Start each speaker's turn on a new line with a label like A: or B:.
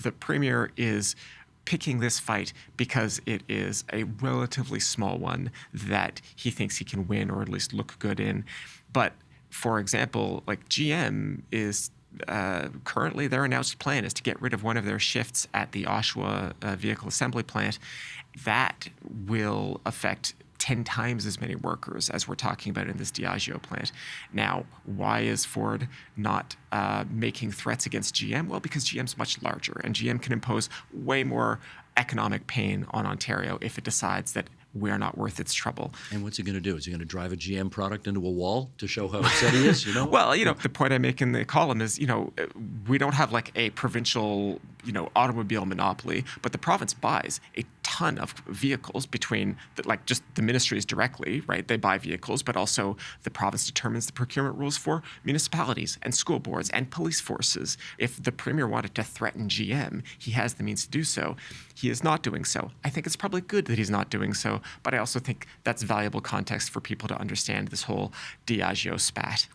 A: the premier is picking this fight because it is a relatively small one that he thinks he can win or at least look good in. But for example, like GM is currently their announced plan is to get rid of one of their shifts at the Oshawa vehicle assembly plant. That will affect 10 times as many workers as we're talking about in this Diageo plant. Now, why is Ford not making threats against GM? Well, because GM's much larger, and GM can impose way more economic pain on Ontario if it decides that we're not worth its trouble.
B: And what's he going to do? Is he going to drive a GM product into a wall to show how upset he is?
A: Well, the point I make in the column is, we don't have like a provincial, automobile monopoly, but the province buys a ton of vehicles between just the ministries directly, right? They buy vehicles, but also the province determines the procurement rules for municipalities and school boards and police forces. If the premier wanted to threaten GM, he has the means to do so. He is not doing so. I think it's probably good that he's not doing so, but I also think that's valuable context for people to understand this whole Diageo spat.